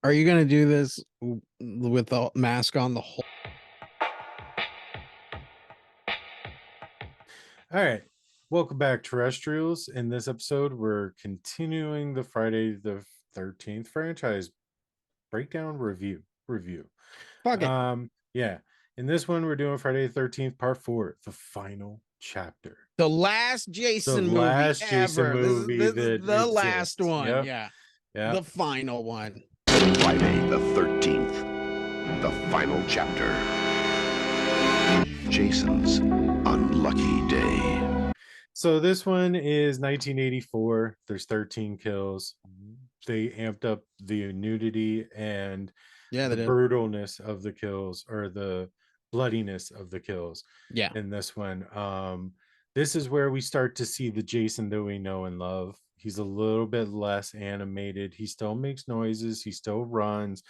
Are you gonna do this with the mask on the whole? All right. Welcome back, terrestrials. In this episode, we're continuing the Friday the 13th franchise breakdown review. Fuck it. Yeah. In this one, we're doing Friday the 13th, part four, the final chapter. The last The Jason movie last Jason ever. This is movie this is that the last exists. one. Yep. Yeah. The Yep. final one. Friday the 13th, the final chapter. Jason's unlucky day. So this one is 1984. There's 13 kills. They amped up the nudity and Yeah, they the did. brutalness of the kills, or the bloodiness of the kills Yeah. in this one. This is where we start to see the Jason that we know and love. He's a little bit less animated. He still makes noises, he still runs,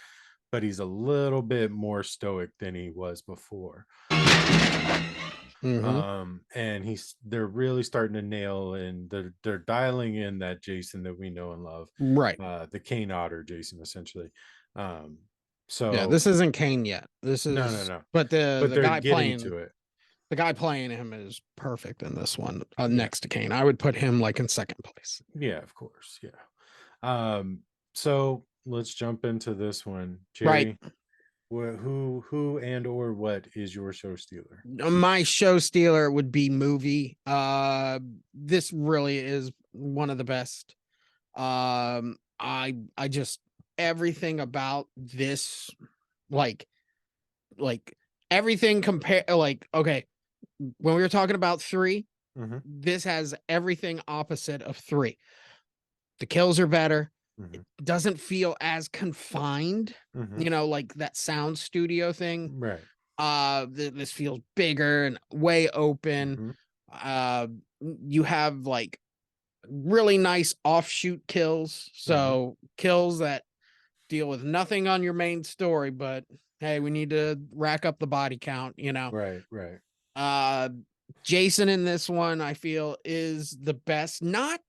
but he's a little bit more stoic than he was before. Mm-hmm. And they're really starting to nail, and they're dialing in that Jason that we know and love, Right. the Kane Otter Jason, essentially. um Yeah. so This isn't Kane yet. This no, is, no, but the but the they're guy getting playing to it. the guy playing him is perfect in this one. Yeah, Next to Kane, I would put him like in second place. yeah, of course, yeah. So let's jump into this one, Right. Jerry. Who and or what is your show stealer? My show stealer would be movie. This really is one of the best. I just, everything about this, like like everything compare, like, okay, when we were talking about 3, Mm-hmm, this has everything opposite of 3. The kills are better. mm-hmm, It doesn't feel as confined, mm-hmm. like that sound studio thing. Right. This feels bigger and way open. Mm-hmm, uh you have like really nice offshoot kills, mm-hmm. so kills that deal with nothing on your main story, but hey, we need to rack up the body count. Right, right. uh Jason in this one, I feel, is the best. Not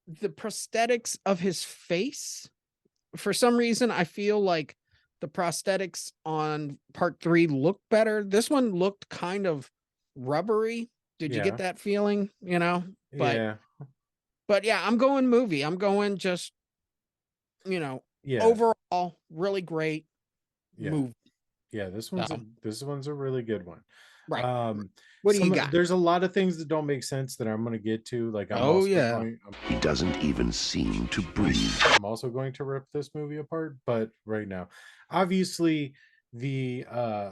the prosthetics of his face. For some reason, I feel like the prosthetics on part 3 look better. This one looked kind of rubbery. Did you get Yeah, that feeling? But yeah, yeah, I'm going movie. I'm going just, you know, yeah, overall really great yeah. movie. Yeah, this one's a So, this one's a really good one. right. Um, What do you got? there's a lot of things that don't make sense that I'm going to get to. Like Oh yeah. He doesn't even seem to breathe. I'm also going to rip this movie apart, but right now, obviously, the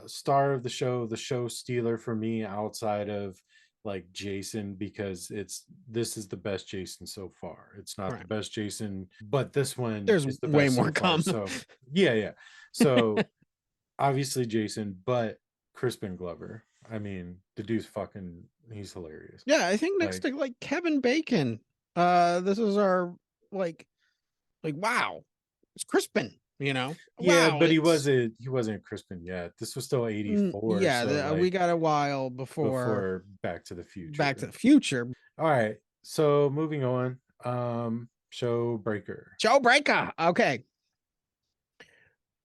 star of the show stealer for me, outside of like Jason, because this is the best Jason so far. It's not the Right. best Jason, but this one There's is the way best more so far. come. So yeah, yeah. So obviously Jason, but Crispin Glover. I mean, the dude's fucking, he's hilarious. Yeah, I think next Like, to like Kevin Bacon. This is our, like wow, it's Crispin. yeah, Wow, but it's he wasn't Crispin yet. This was still 84, yeah, so we like got a while before before Back to the Back to Future. the Future. All right. So moving on. Show Breaker. Joe Breaker. Okay.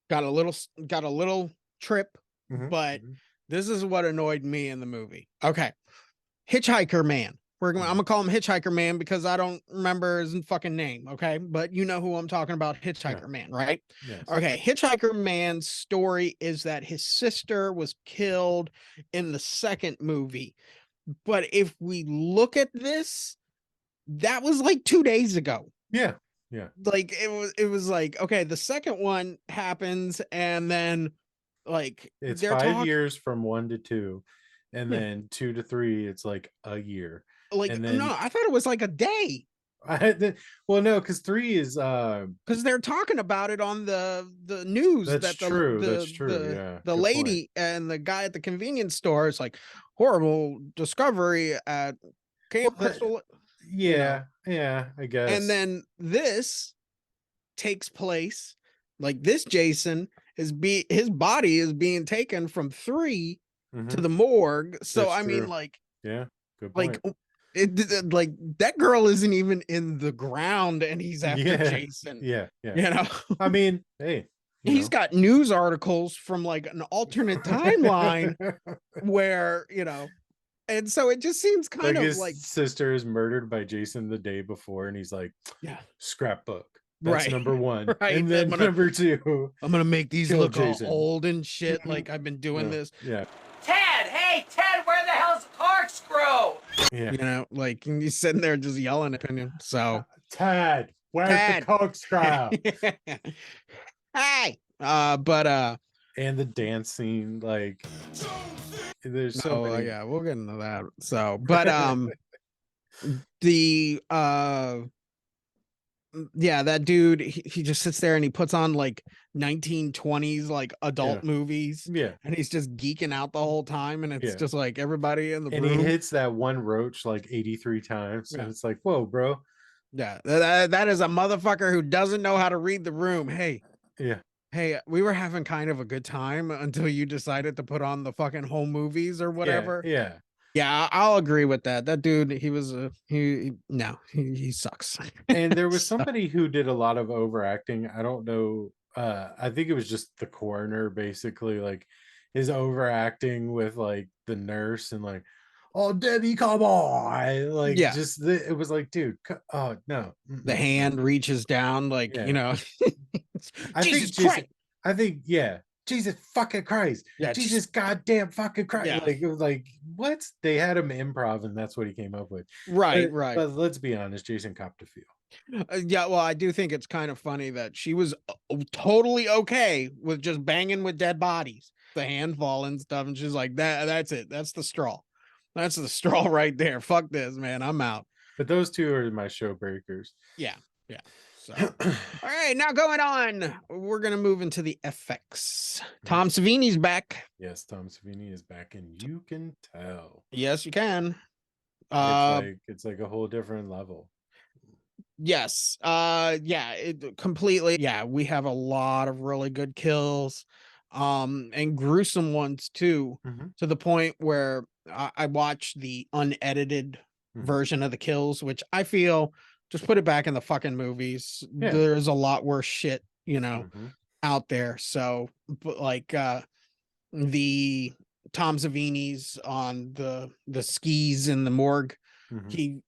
Got a little trip, Mm-hmm, but mm-hmm, this is what annoyed me in the movie. Okay. Hitchhiker Man. I'm mm-hmm. gonna call him Hitchhiker Man because I don't remember his fucking name. Okay, but you know who I'm talking about, Yeah. Hitchhiker Man, right? Yes. Okay, Hitchhiker Man's story is that his sister was killed in the second movie. But if we look at this, that was like 2 days ago. Yeah. Yeah. Like it was like, okay, the second one happens, and then like It's they're 5 years from 1 to 2, and yeah, then 2 to 3, it's like a year. like And no, then I thought it was like a day. well, no, because 3 is Because they're talking about it on the news that's that the true. That's the true. the Yeah. the Good point. lady and the guy at the convenience store is like, horrible discovery at Well, Camp Crystal, you know. yeah, yeah, I And guess. then this takes place, like, this Jason his body is being taken from 3 to Mm-hmm. the morgue. So That's I mean, true. Yeah, good like point. like that girl isn't even in the ground and he's after Yeah, Jason, yeah, yeah. you know. I mean, hey, he's got news articles from like an alternate timeline where, and so it just seems kind like of his like, sister is murdered by Jason the day before, and he's like, yeah, scrapbook. That's right. number one. Right. And then number two, I'm gonna make these kill look Jason. all old and shit. Like I've been doing this. Yeah. Ted, hey Ted, where the hell's the corkscrew? Yeah. Like and he's sitting there just yelling opinion. So Ted, where's Ted. the corkscrew? Hey. And the dance scene, like there's so many. Yeah, we'll get into that. So, but the yeah, that dude, he just sits there and he puts on like 1920s like adult movies. Yeah. And he's just geeking out the whole time. And it's just like everybody in the room. And he hits that one roach like 83 times. And it's like, whoa, bro. Yeah, that is a motherfucker who doesn't know how to read the room. Hey. Yeah. Hey, we were having kind of a good time until you decided to put on the fucking home movies or whatever. Yeah, I'll agree with that. That dude, he sucks. And there was somebody who did a lot of overacting. I don't know. I think it was just the coroner, basically, like his overacting with like the nurse and like, oh Debbie, come on, like it was like, dude, oh no. The hand reaches down, like Jesus Christ. I think Jesus fucking Christ. Yeah, Jesus goddamn fucking Christ. Yeah. Like it was like, what? They had him improv and that's what he came up with. Right. But let's be honest, Jason copped a feel. Yeah, well, I do think it's kind of funny that she was totally okay with just banging with dead bodies, the hand fall and stuff, and she's like, that's it. That's the straw. That's the straw right there. Fuck this, man. I'm out. But those two are my show breakers. Yeah. So, all right, now going on, we're gonna move into the FX. Tom Savini's back. Yes, Tom Savini is back, and you can tell. Yes, you can. It's like a whole different level. Yes. It completely. Yeah, we have a lot of really good kills, and gruesome ones too, to the point where I watched the unedited version of the kills, which I feel. Just put it back in the fucking movies. Yeah. There's a lot worse shit, out there. So, but like the Tom Savini's on the skis in the morgue, he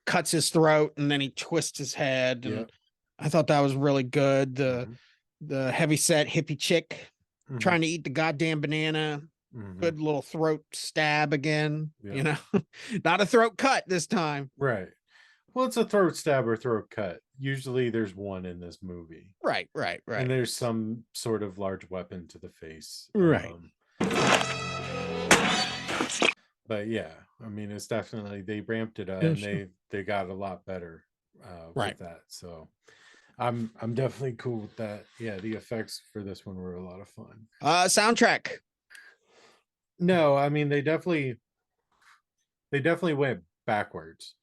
cuts his throat and then he twists his head, and I thought that was really good. The heavy set hippie chick trying to eat the goddamn banana. Good little throat stab again. Not a throat cut this time. Right. Well, it's a throat stab or throat cut. Usually there's one in this movie. Right. And there's some sort of large weapon to the face. Right. But yeah, I mean, it's definitely, they ramped it up and they got a lot better with that. So I'm definitely cool with that. Yeah, the effects for this one were a lot of fun. Soundtrack. No, I mean, they definitely went backwards.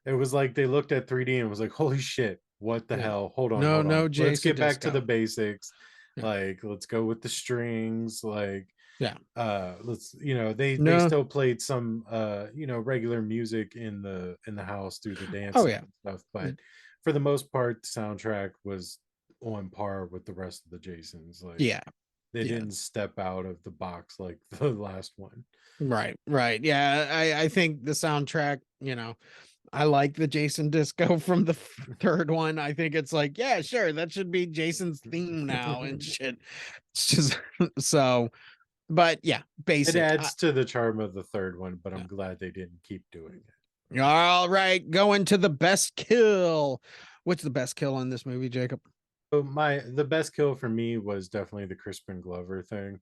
It was like they looked at 3D and was like, holy shit, what the hell? Hold on. No, let's get back to the basics. Like, let's go with the strings. Like, let's, they still played some regular music in the house through the dance and stuff. But for the most part, the soundtrack was on par with the rest of the Jasons. Like, they didn't step out of the box like the last one. Right. Yeah, I think the soundtrack, I like the Jason disco from the third one. I think it's like, yeah, sure, that should be Jason's theme now and shit. It's just so, but yeah, basic. It adds to the charm of the third one, but I'm glad they didn't keep doing it. All right, going to the best kill. What's the best kill in this movie, Jacob? So the best kill for me was definitely the Crispin Glover thing.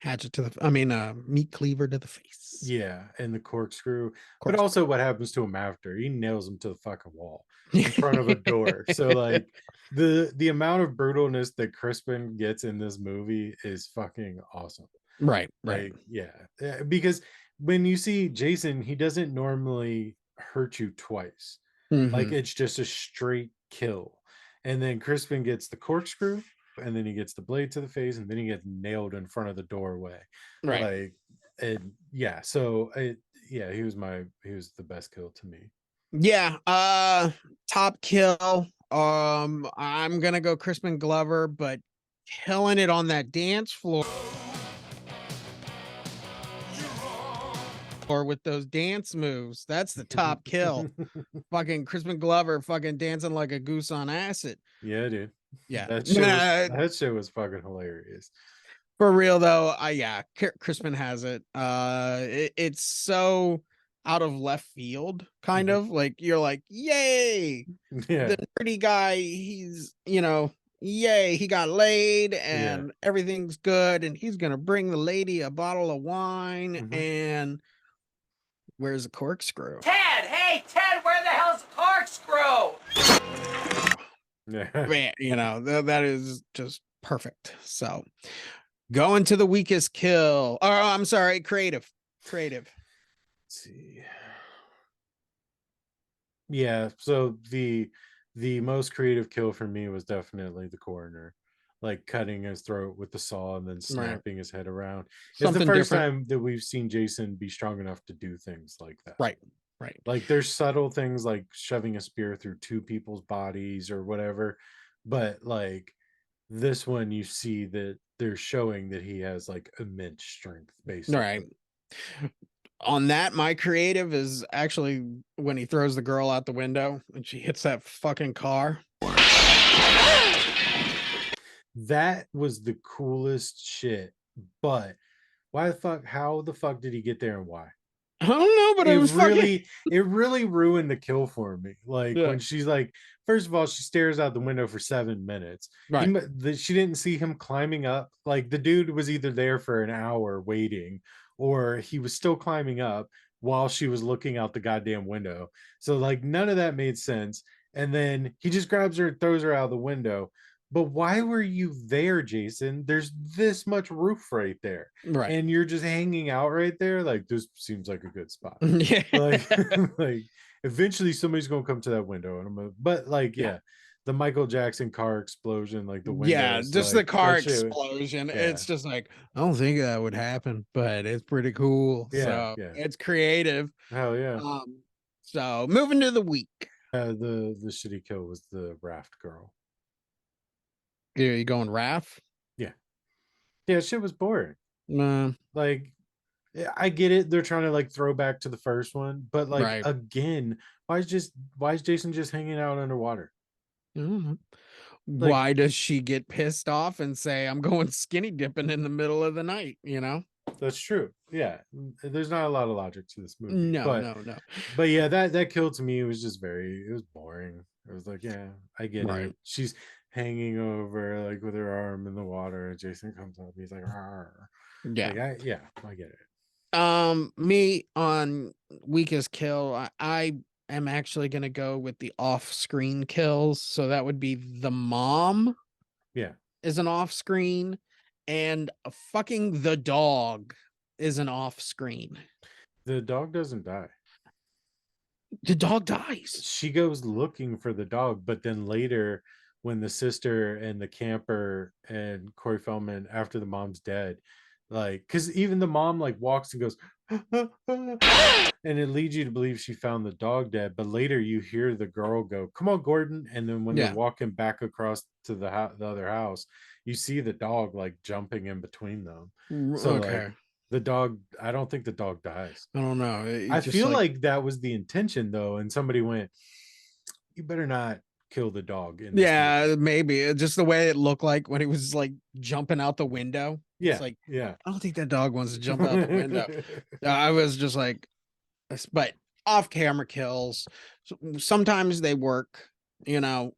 Hatchet to the meat cleaver to the face. Yeah, and the corkscrew. But also what happens to him after. He nails him to the fucking wall in front of a door. So like the amount of brutalness that Crispin gets in this movie is fucking awesome. Right. Like, yeah. Because when you see Jason, he doesn't normally hurt you twice. Like it's just a straight kill. And then Crispin gets the corkscrew, and then he gets the blade to the face, and then he gets nailed in front of the doorway. Right. Like, and yeah. So he was the best kill to me. Yeah. Top kill. I'm gonna go Crispin Glover, but killing it on that dance floor with those dance moves. That's the top kill. Fucking Crispin Glover fucking dancing like a goose on acid. Yeah, dude. Yeah. That shit was fucking hilarious. For real though, Crispin has it. It's so out of left field, kind of like you're like, yay, Yeah. the nerdy guy, he's yay, he got laid and everything's good, and he's gonna bring the lady a bottle of wine, and where's the corkscrew? Ted! Hey, Ted, where the hell's the corkscrew? Yeah. Man, that is just perfect. So going to the weakest kill. Oh, I'm sorry, creative. Let's see. Yeah, so the most creative kill for me was definitely the coroner, like cutting his throat with the saw and then snapping his head around. It's the first time that we've seen Jason be strong enough to do things like that. Right. Like there's subtle things like shoving a spear through two people's bodies or whatever, but like this one you see that they're showing that he has like immense strength, basically. Right. On that, my creative is actually when he throws the girl out the window and she hits that fucking car. That was the coolest shit. But how the fuck did he get there and why? I don't know, but it really ruined the kill for me. Like when she's like, first of all, she stares out the window for 7 minutes. Right. She didn't see him climbing up. Like the dude was either there for an hour waiting, or he was still climbing up while she was looking out the goddamn window. So like none of that made sense. And then he just grabs her and throws her out the window. But why were you there, Jason? There's this much roof right there. Right. And you're just hanging out right there. Like, this seems like a good spot. Yeah. Like eventually somebody's gonna come to that window. And the Michael Jackson car explosion, like the window. Yeah, just like, the car explosion. Yeah. It's just like, I don't think that would happen, but it's pretty cool. Yeah, so it's creative. Hell yeah. So moving to the week. The shitty kill was the raft girl. Are you going Raph? Yeah, shit was boring. Like, I get it. They're trying to like throw back to the first one, but like again, why is Jason just hanging out underwater? Why does she get pissed off and say, I'm going skinny dipping in the middle of the night? That's true. Yeah, there's not a lot of logic to this movie. No. But yeah, that kill to me was just it was boring. It was like, yeah, I get it. She's hanging over like with her arm in the water, and Jason comes up. He's like, arr. Yeah, like, I get it. Me on weakest kill, I am actually gonna go with the off-screen kills. So that would be the mom. Yeah, is an off-screen, and fucking the dog is an off-screen. The dog doesn't die. The dog dies. She goes looking for the dog, but then later, when the sister and the camper and Corey Feldman, after the mom's dead, like, because even the mom like walks and goes, and it leads you to believe she found the dog dead. But later you hear the girl go, "Come on, Gordon!" And then when they're walking back across to the other house, you see the dog like jumping in between them. So like, the dog, I don't think the dog dies. I don't know. I feel like that was the intention though, and somebody went, "You better not kill the dog." In this movie. Maybe just the way it looked like when he was like jumping out the window. Yeah, it's like, I don't think that dog wants to jump out the window. I was just like, but off-camera kills, sometimes they work,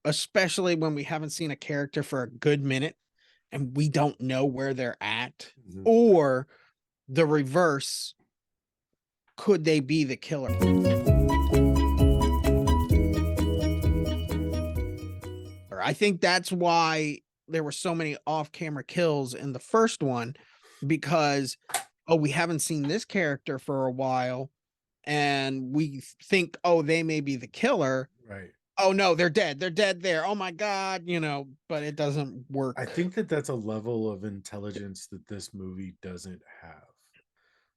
especially when we haven't seen a character for a good minute and we don't know where they're at, or the reverse. Could they be the killer? I think that's why there were so many off-camera kills in the first one, because we haven't seen this character for a while and we think, they may be the killer. Right. Oh no, they're dead there. Oh my god, but it doesn't work. I think that's a level of intelligence that this movie doesn't have.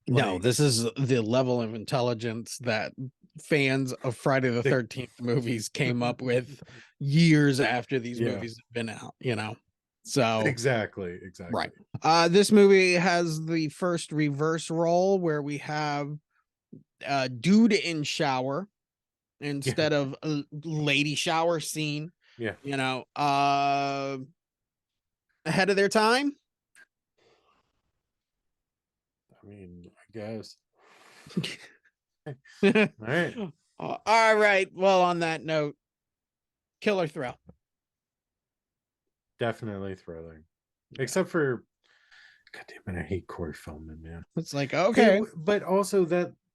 No, this is the level of intelligence that fans of Friday the 13th movies came up with years after these movies have been out, So Exactly. right. This movie has the first reverse role where we have a dude in shower instead of a lady shower scene. Yeah. You know, ahead of their time. I mean, I guess. All right. All right. Well, on that note, killer thrill. Definitely thrilling. Except for, God damn it, I hate Corey Feldman, man. It's like, okay. But also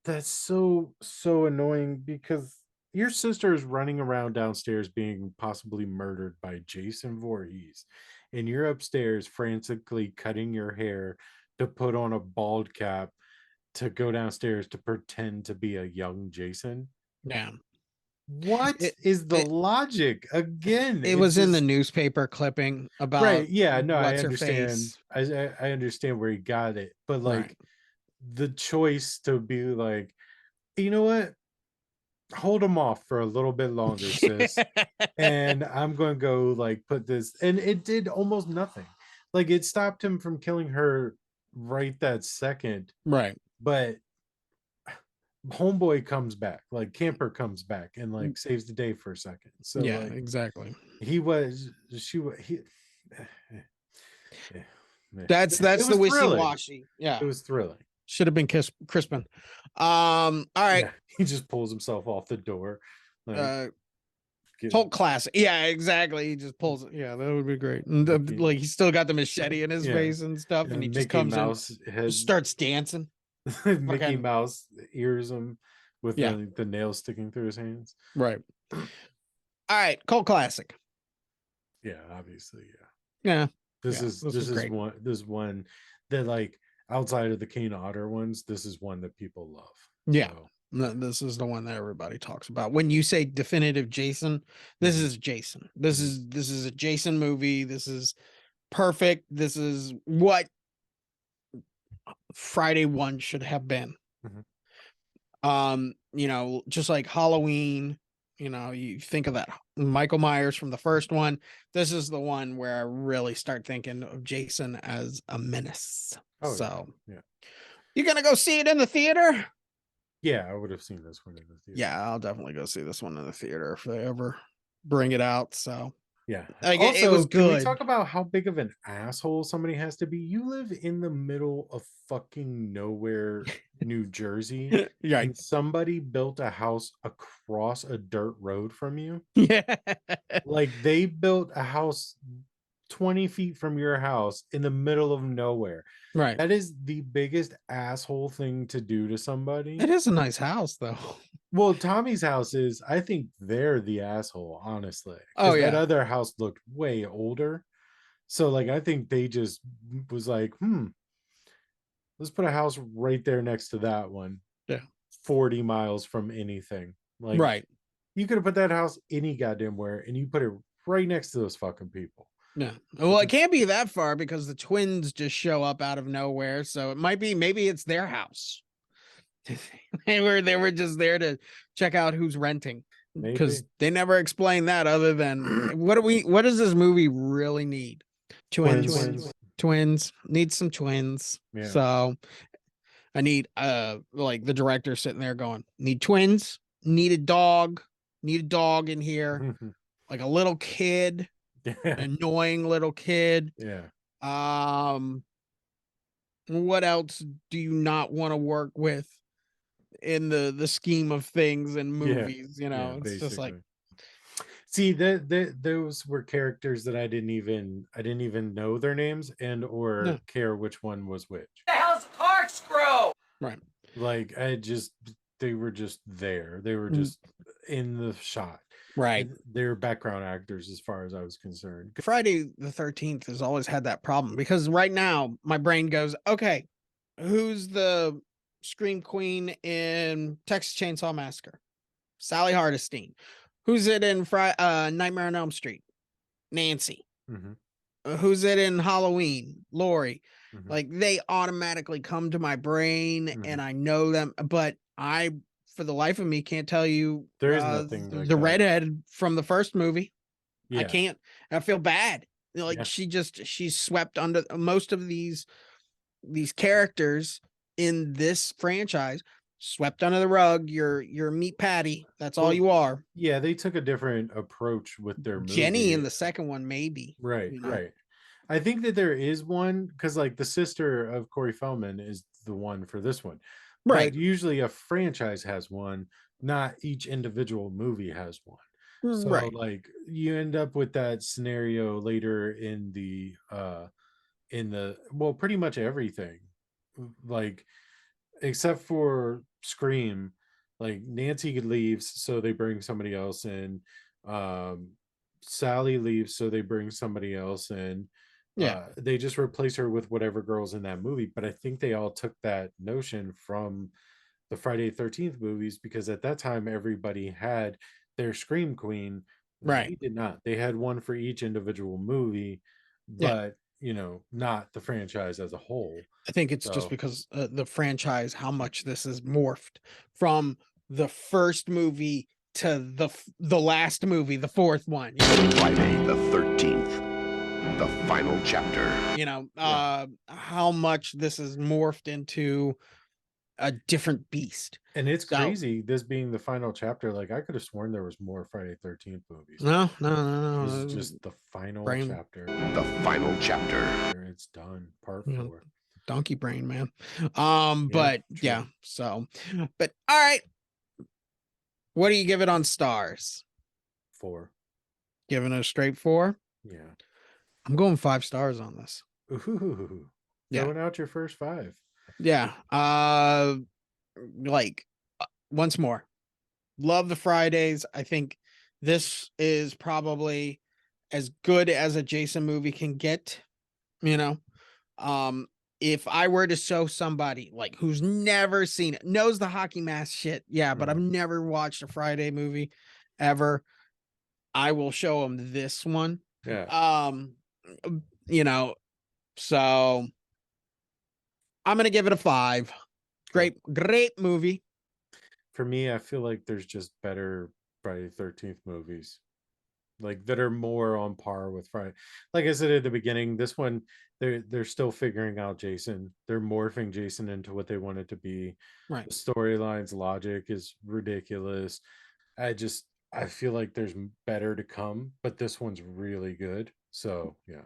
that's so annoying because your sister is running around downstairs being possibly murdered by Jason Voorhees, and you're upstairs frantically cutting your hair to put on a bald cap to go downstairs to pretend to be a young Jason. Yeah. What is the logic? Again, it was in the newspaper clipping about right. Yeah, no, I what's her understand. face. I understand where he got it, but like Right. the choice to be like, you know what? Hold them off for a little bit longer, sis. And I'm going to go like put this, and it did almost nothing. Like it stopped him from killing her right that second. Right. But homeboy comes back, like camper comes back and like saves the day for a second. So yeah, like exactly. he was That's the wishy-washy. Yeah. It was thrilling. Should have been Crispin. All right. Yeah, he just pulls himself off the door. Like, Cult classic. Yeah, exactly. He just pulls it. Yeah, that would be great. And like he's still got the machete in his face and stuff, and he just comes Mouse in, starts dancing. Mickey Mouse ears him with the nails sticking through his hands. Right. All right, cult classic. Yeah, obviously, yeah. This is one that, like, outside of the Kane Otter ones, this is one that people love. Yeah. So. This is the one that everybody talks about. When you say definitive Jason, this is Jason. This is a Jason movie. This is perfect. This is what Friday 1 should have been. You know, just like Halloween, you know, you think of that Michael Myers from the first one. This is the one where I really start thinking of Jason as a menace. Yeah. You gonna go see it in the theater? Yeah, I would have seen this one in the theater. Yeah, I'll definitely go see this one in the theater if they ever bring it out. So yeah. Like, also, it was good. Can we talk about how big of an asshole somebody has to be? You live in the middle of fucking nowhere, New Jersey. Yeah. And somebody built a house across a dirt road from you. Yeah. Like they built a house 20 feet from your house in the middle of nowhere. Right. That is the biggest asshole thing to do to somebody. It is a nice house, though. Well, Tommy's house is, I think they're the asshole, honestly. Oh, yeah. That other house looked way older. So, like, I think they just was like, let's put a house right there next to that one. Yeah. 40 miles from anything. Like, right. You could have put that house any goddamn where, and you put it right next to those fucking people. Yeah. Well, it can't be that far because the twins just show up out of nowhere. So it might be, maybe it's their house. they were just there to check out who's renting, because they never explain that other than what does this movie really need? Twins. Need some twins. Yeah. So I need like the director sitting there going, need twins, need a dog in here, like a little kid. Annoying little kid. Yeah. What else do you not want to work with in the scheme of things in movies? You know, it's basically just like, see, those were characters that I didn't even know their names and or care which one was which. The hell's a corkscrew? Right. Like they were just there. They were just in the shot. Right. They're background actors as far as I was concerned. Friday the 13th has always had that problem because right now my brain goes, okay, who's the scream queen in Texas Chainsaw Massacre? Sally Hardesty. Who's it in Nightmare on Elm Street? Nancy. Who's it in Halloween? Laurie. Like they automatically come to my brain and I know them, but I, for the life of me, can't tell you there is nothing like the redhead from the first movie. I can't. I feel bad. Like Yeah. she's swept under most of these characters in this franchise, swept under the rug. You're meat patty. That's all Well, you are. Yeah, they took a different approach with their Jenny in movie. the second one, maybe. Right, You know? right. I think that there is one because, like, the sister of Corey Feldman is the one for this one. Right. But usually a franchise has one, not each individual movie has one. So, Right. like, you end up with that scenario later in the well, pretty much everything. Like, except for Scream, like Nancy leaves, so they bring somebody else in. Um, Sally leaves, so they bring somebody else in. Yeah. They just replace her with whatever girls in that movie. But I think they all took that notion from the Friday the 13th movies because at that time everybody had their Scream Queen. Right. They did not. They had one for each individual movie, Yeah. but not the franchise as a whole. I think it's just So because the franchise, how much this is morphed from the first movie to the last movie, the fourth one. Friday the 13th, the final chapter. How much this is morphed into a different beast. And it's So crazy, this being the final chapter. Like, I could have sworn there was more Friday 13th movies. no, This is just the final brain. chapter. The final chapter. It's done. Part You know, 4. donkey brain, man. Yeah, But true. yeah, so but all right. What do you give it on stars? 4. Giving it a straight 4? Yeah. I'm going 5 stars on this. Ooh. Yeah. Throwing out your first 5. Yeah. Like once more. Love the Fridays. I think this is probably as good as a Jason movie can get, you know. If I were to show somebody like who's never seen it, knows the hockey mask shit, yeah, but I've never watched a Friday movie ever, I will show them this one. Yeah. So I'm gonna give it a 5. Great movie. For me, I feel like there's just better Friday the 13th movies. Like, that are more on par with Friday. Like I said at the beginning, this one they're still figuring out Jason. They're morphing Jason into what they want it to be. Right. The storyline's logic is ridiculous. I feel like there's better to come, but this one's really good. So yeah.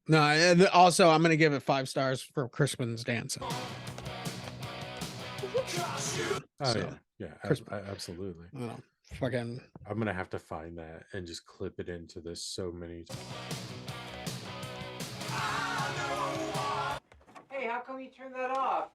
No, and also I'm gonna give it 5 stars for Crispin's dancing. Oh So, yeah, absolutely. Fucking I'm gonna have to find that and just clip it into this so many times. Hey, how come you turned that off?